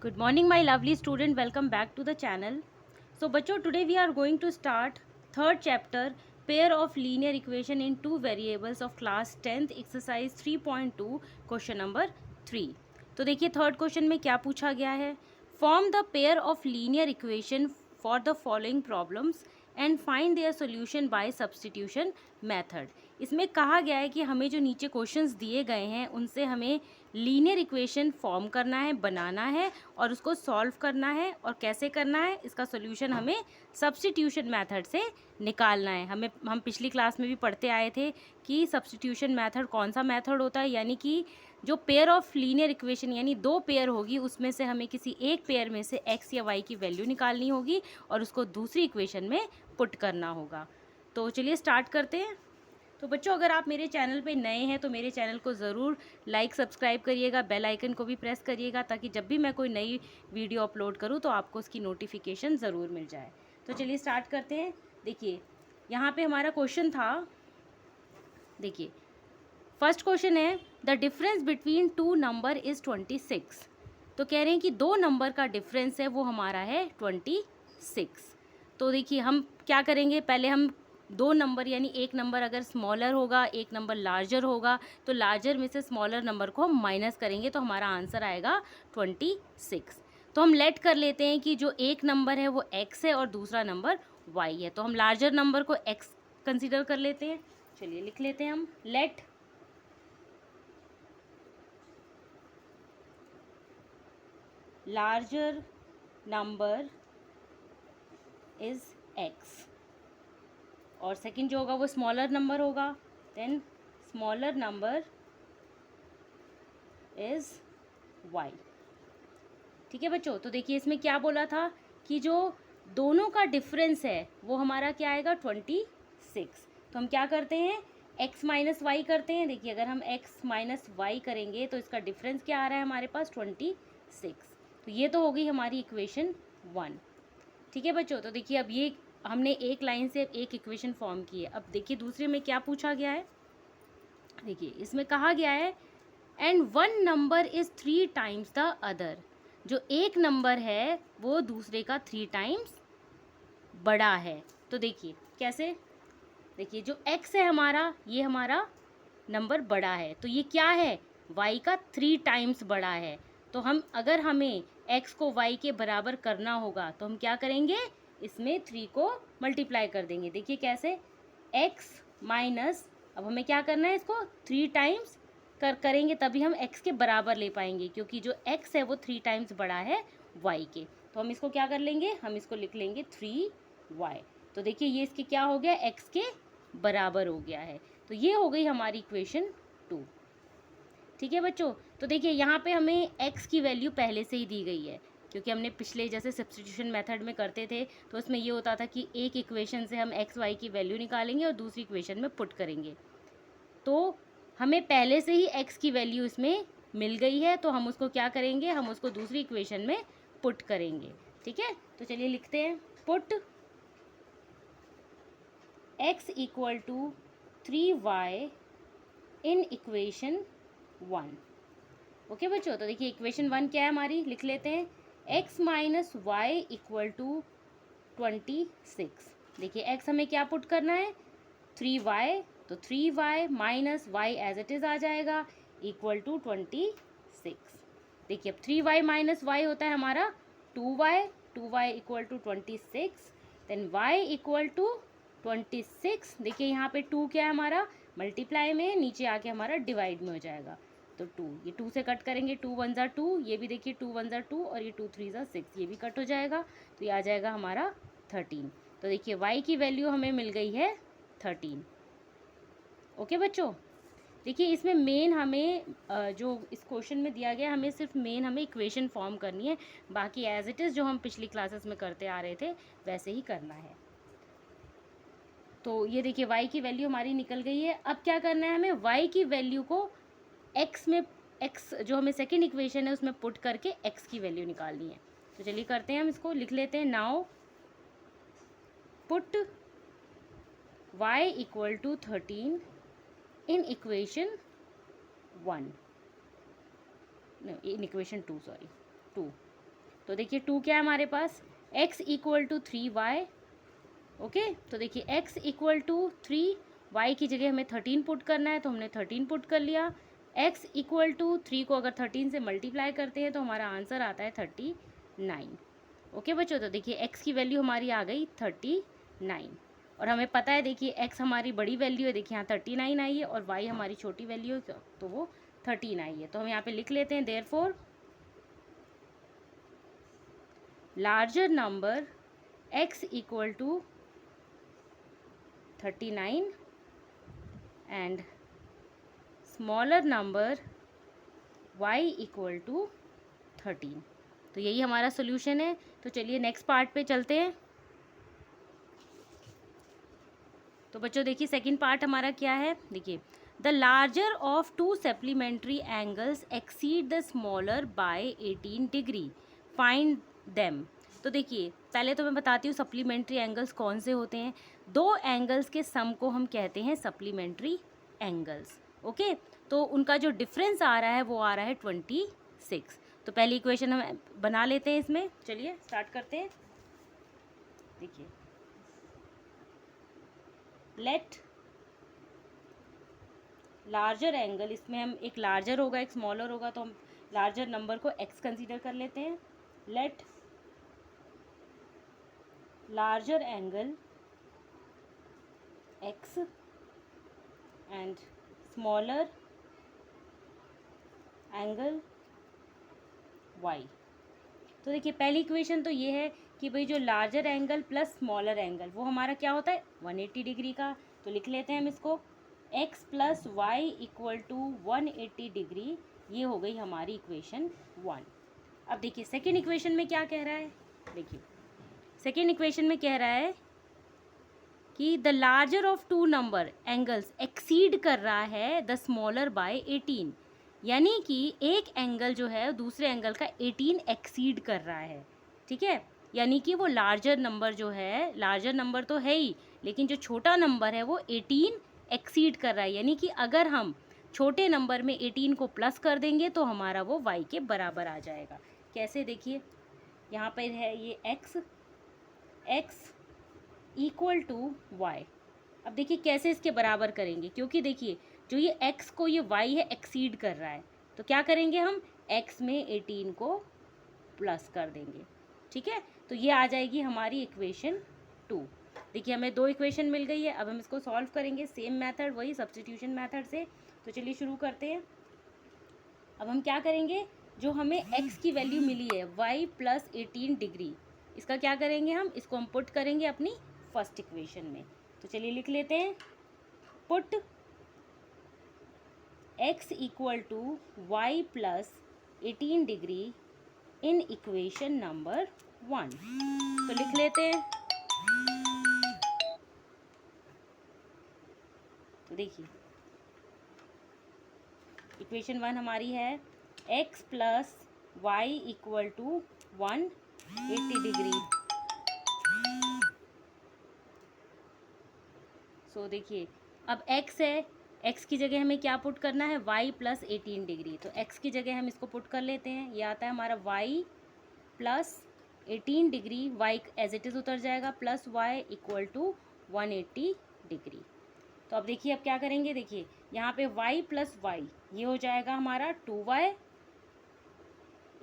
Good morning, my lovely student. Welcome back to the channel. So, बच्चों, today we are going to start third chapter, pair of linear equation in two variables of class 10th exercise 3.2 question number 3. तो देखिए third question में क्या पूछा गया है. Form the pair of linear equation for the following problems and find their solution bye substitution method. इसमें कहा गया है कि हमें जो नीचे क्वेश्चंस दिए गए हैं उनसे हमें लीनियर इक्वेशन फॉर्म करना है, बनाना है और उसको सॉल्व करना है. और कैसे करना है, इसका सॉल्यूशन हमें सब्स्टिट्यूशन मेथड से निकालना है. हम पिछली क्लास में भी पढ़ते आए थे कि सब्स्टिट्यूशन मेथड कौन सा मेथड होता है, यानी कि जो पेयर ऑफ लीनियर इक्वेशन यानी दो पेयर होगी उसमें से हमें किसी एक पेयर में से x या y की वैल्यू निकालनी होगी और उसको दूसरी इक्वेशन में पुट करना होगा. तो चलिए स्टार्ट करते हैं. तो बच्चों, अगर आप मेरे चैनल पे नए हैं तो मेरे चैनल को ज़रूर लाइक सब्सक्राइब करिएगा, बेल आइकन को भी प्रेस करिएगा ताकि जब भी मैं कोई नई वीडियो अपलोड करूं तो आपको उसकी नोटिफिकेशन ज़रूर मिल जाए. तो चलिए स्टार्ट करते हैं. देखिए यहाँ पे हमारा क्वेश्चन था. देखिए फर्स्ट क्वेश्चन है the difference between two number is 26. तो कह रहे हैं कि दो नंबर का डिफरेंस है वो हमारा है 26. तो देखिए हम क्या करेंगे, पहले हम दो नंबर यानी एक नंबर अगर स्मॉलर होगा एक नंबर लार्जर होगा तो लार्जर में से स्मॉलर नंबर को हम माइनस करेंगे तो हमारा आंसर आएगा 26. तो हम लेट कर लेते हैं कि जो एक नंबर है वो x है और दूसरा नंबर y है. तो हम लार्जर नंबर को x कंसीडर कर लेते हैं. चलिए लिख लेते हैं हम let larger number is x और सेकंड जो होगा वो स्मॉलर नंबर होगा. Then smaller number is y. ठीक है बच्चों. तो देखिए इसमें क्या बोला था कि जो दोनों का डिफरेंस है वो हमारा क्या आएगा 26. तो हम क्या करते हैं x माइनस वाई करते हैं. देखिए अगर हम x माइनस वाई करेंगे तो इसका डिफरेंस क्या आ रहा है हमारे पास 26. तो ये तो हो गई हमारी इक्वेशन 1. ठीक है बच्चों. तो देखिए अब ये हमने एक लाइन से एक इक्वेशन फॉर्म की है. अब देखिए दूसरे में क्या पूछा गया है. देखिए इसमें कहा गया है and one number is 3 times the other. जो एक नंबर है वो दूसरे का 3 टाइम्स बड़ा है. तो देखिए कैसे, देखिए जो x है हमारा ये हमारा नंबर बड़ा है तो ये क्या है y का 3 टाइम्स बड़ा है. तो हम अगर हमें x को y के बराबर करना होगा तो हम क्या करेंगे, इसमें 3 को मल्टीप्लाई कर देंगे. देखिए कैसे x माइनस, अब हमें क्या करना है इसको 3 टाइम्स करेंगे तभी हम x के बराबर ले पाएंगे क्योंकि जो x है वो 3 टाइम्स बड़ा है y के. तो हम इसको क्या कर लेंगे, हम इसको लिख लेंगे 3y. तो देखिए ये इसके क्या हो गया, x के बराबर हो गया है. तो ये हो गई हमारी इक्वेशन 2. ठीक है बच्चों. तो देखिए यहाँ पे हमें x की वैल्यू पहले से ही दी गई है क्योंकि हमने पिछले जैसे सब्स्टिट्यूशन मेथड में करते थे तो उसमें ये होता था कि एक इक्वेशन से हम x y की वैल्यू निकालेंगे और दूसरी इक्वेशन में पुट करेंगे. तो हमें पहले से ही x की वैल्यू इसमें मिल गई है तो हम उसको क्या करेंगे, हम उसको दूसरी इक्वेशन में पुट करेंगे. ठीक है. तो चलिए लिखते हैं put x equal to 3y in equation 1. Okay बच्चों. तो देखिए इक्वेशन 1 क्या है हमारी, लिख लेते हैं x minus y equal to 26. देखिए x हमें क्या पुट करना है 3y. तो 3y minus Y as it is आ जाएगा इक्वल टू 26. देखिए अब 3y माइनस वाई होता है हमारा 2y equal to 26. Then y equal to 26. देखिए यहाँ पे 2 क्या है हमारा मल्टीप्लाई में, नीचे आके हमारा डिवाइड में हो जाएगा. तो 2 ये 2 से कट करेंगे, 2 1 ज़ा 2, ये भी देखिए 2 1 ज़ा 2 और ये 2 3 ज़ा 6, ये भी कट हो जाएगा. तो ये आ जाएगा हमारा 13. तो देखिए y की वैल्यू हमें मिल गई है 13. ओके बच्चों. देखिए इसमें मेन हमें जो इस क्वेश्चन में दिया गया हमें सिर्फ मेन हमें इक्वेशन फॉर्म करनी है, बाकी एज इट इज़ जो हम पिछली क्लासेस में करते आ रहे थे वैसे ही करना है. तो ये देखिए y की वैल्यू हमारी निकल गई है. अब क्या करना है हमें y की वैल्यू को x में, x जो हमें सेकेंड इक्वेशन है उसमें पुट करके x की वैल्यू निकालनी है. तो चलिए करते हैं, हम इसको लिख लेते हैं now put y equal to 13 in equation 1, in equation 2, sorry 2. तो देखिए 2 क्या है हमारे पास, x equal to 3y। Okay, तो देखिए x इक्वल टू 3, y की जगह हमें 13 पुट करना है तो हमने 13 पुट कर लिया। x इक्वल टू 3 को अगर 13 से मल्टीप्लाई करते हैं तो हमारा आंसर आता है 39। ओके बच्चों, तो देखिए x की वैल्यू हमारी आ गई 39, और हमें पता है देखिए x हमारी बड़ी वैल्यू है, देखिए यहाँ 39 आई है, और y हमारी छोटी वैल्यू है तो वो 13 आई है। तो हम यहाँ पे लिख लेते हैं therefore larger number x equal to 39 and smaller number y equal to 13। तो यही हमारा सोल्यूशन है। तो चलिए नेक्स्ट पार्ट पे चलते हैं। तो बच्चों देखिए सेकंड पार्ट हमारा क्या है, देखिए the larger of to supplementary angles exceed the smaller by 18 degree, find them. तो देखिए पहले तो मैं बताती हूँ सप्लीमेंट्री एंगल्स कौन से होते हैं। दो एंगल्स के सम को हम कहते हैं सप्लीमेंट्री एंगल्स। ओके, तो उनका जो डिफरेंस आ रहा है वो आ रहा है 26। तो पहली इक्वेशन हम बना लेते हैं इसमें, चलिए स्टार्ट करते हैं। देखिए लेट लार्जर एंगल, इसमें हम एक लार्जर होगा एक स्मॉलर होगा, तो हम लार्जर नंबर को x कंसीडर कर लेते हैं। Let larger angle x and smaller angle y। तो देखिए पहली इक्वेशन तो ये है कि भाई जो larger angle plus smaller angle वो हमारा क्या होता है 180 डिग्री का। तो लिख लेते हैं हम इसको x plus Y equal to 180 degree, ये हो गई हमारी इक्वेशन 1। अब देखिए सेकेंड इक्वेशन में क्या कह रहा है, देखिए सेकेंड इक्वेशन में कह रहा है कि the larger of two number angles exceed कर रहा है द स्मॉलर बाय 18, यानी कि एक एंगल जो है दूसरे एंगल का 18 एक्सीड कर रहा है। ठीक है, यानी कि वो लार्जर नंबर जो है, लार्जर नंबर तो है ही, लेकिन जो छोटा नंबर है वो 18 एक्सीड कर रहा है। यानी कि अगर हम छोटे नंबर में 18 को प्लस कर देंगे तो हमारा वो y के बराबर आ जाएगा। कैसे, देखिए यहाँ पर है ये x इक्वल टू वाई। अब देखिए कैसे इसके बराबर करेंगे, क्योंकि देखिए जो ये x को ये y है एक्सीड कर रहा है, तो क्या करेंगे हम x में 18 को प्लस कर देंगे। ठीक है, तो ये आ जाएगी हमारी इक्वेशन 2। देखिए हमें दो इक्वेशन मिल गई है, अब हम इसको सॉल्व करेंगे सेम मेथड, वही सब्स्टिट्यूशन मेथड से। तो चलिए शुरू करते हैं। अब हम क्या करेंगे, जो हमें x की वैल्यू मिली है y प्लस 18 डिग्री, इसका क्या करेंगे हम, इसको हम पुट करेंगे अपनी फर्स्ट इक्वेशन में। तो चलिए लिख लेते हैं put x equal to y plus 18 degree in equation number 1। तो लिख लेते हैं। तो देखिए इक्वेशन 1 हमारी है x plus Y equal to 180 degree. So देखिए अब x है, x की जगह हमें क्या पुट करना है, y प्लस 18 डिग्री। तो x की जगह हम इसको पुट कर लेते हैं, ये आता है हमारा y plus 18 degree, y as it is उतर जाएगा, plus y equal to 180 degree. तो अब देखिए अब क्या करेंगे, देखिए यहाँ पे y प्लस वाई ये हो जाएगा हमारा 2y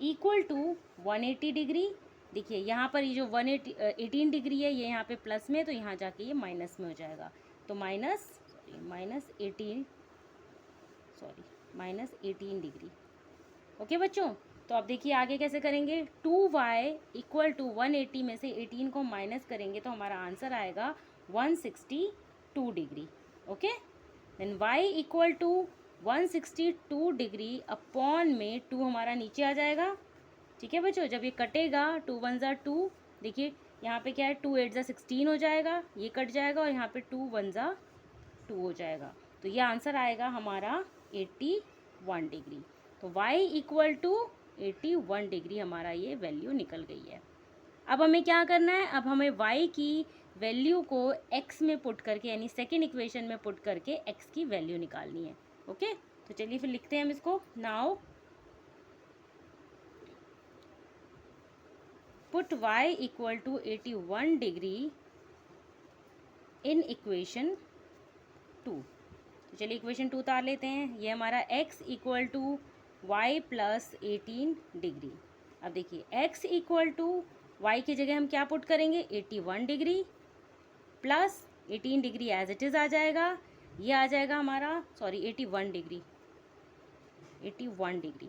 इक्वल टू 180 डिग्री। देखिए यहाँ पर ये जो 18 डिग्री है ये यहाँ पे प्लस में, तो यहाँ जाके ये माइनस में हो जाएगा। तो माइनस 18 डिग्री। ओके बच्चों, तो अब देखिए आगे कैसे करेंगे, 2y इक्वल टू 180 में से 18 को माइनस करेंगे तो हमारा आंसर आएगा 162 degree. Okay, then y equal to 162 degree upon में 2 हमारा नीचे आ जाएगा। ठीक है बच्चों, जब ये कटेगा 2 1 ज़ा 2, देखिए यहाँ पे क्या है 2 8 ज़ा 16 हो जाएगा, ये कट जाएगा, और यहाँ पे 2 1 ज़ा 2 हो जाएगा। तो ये आंसर आएगा हमारा 81 डिग्री। तो y इक्वल टू 81 डिग्री हमारा ये वैल्यू निकल गई है। अब हमें क्या करना है, अब हमें y की वैल्यू को x में पुट करके, यानी सेकेंड इक्वेशन में पुट करके x की वैल्यू निकालनी है। ओके, तो चलिए फिर लिखते हैं हम इसको। Now put y equal to 81 degree in equation 2। तो चलिए इक्वेशन 2 उतार लेते हैं। ये हमारा x equal to y plus 18 degree. अब देखिए x इक्वल टू वाई की जगह हम क्या पुट करेंगे, 81 degree plus 18 degree as it is आ जाएगा। ये आ जाएगा हमारा 81 degree, 81 degree.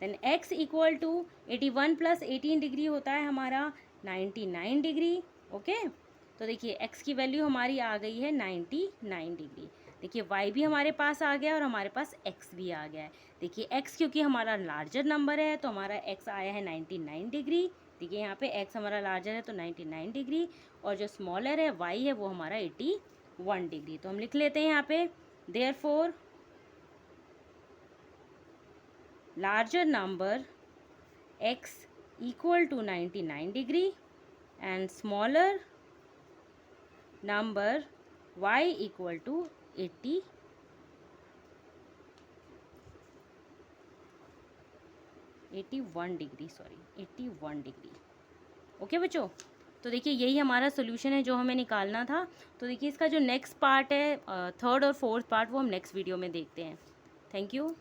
Then x equal to 81 plus 18 degree होता है हमारा 99 डिग्री। ओके, तो देखिए x की वैल्यू हमारी आ गई है 99 डिग्री। देखिए y भी हमारे पास आ गया और हमारे पास x भी आ गया है। देखिए x क्योंकि हमारा लार्जर नंबर है तो हमारा x आया है 99 डिग्री। देखिए यहाँ पे x हमारा लार्जर है तो 99 डिग्री, और जो स्मॉलर है y है वो हमारा 81 डिग्री। तो हम लिख लेते हैं यहाँ पे therefore larger number x equal to 99 degree and smaller number y equal to 81 degree, 81 degree. Okay बच्चों, तो देखिए यही हमारा सोल्यूशन है जो हमें निकालना था। तो देखिए इसका जो नेक्स्ट पार्ट है, थर्ड और फोर्थ पार्ट, वो हम नेक्स्ट वीडियो में देखते हैं। Thank you.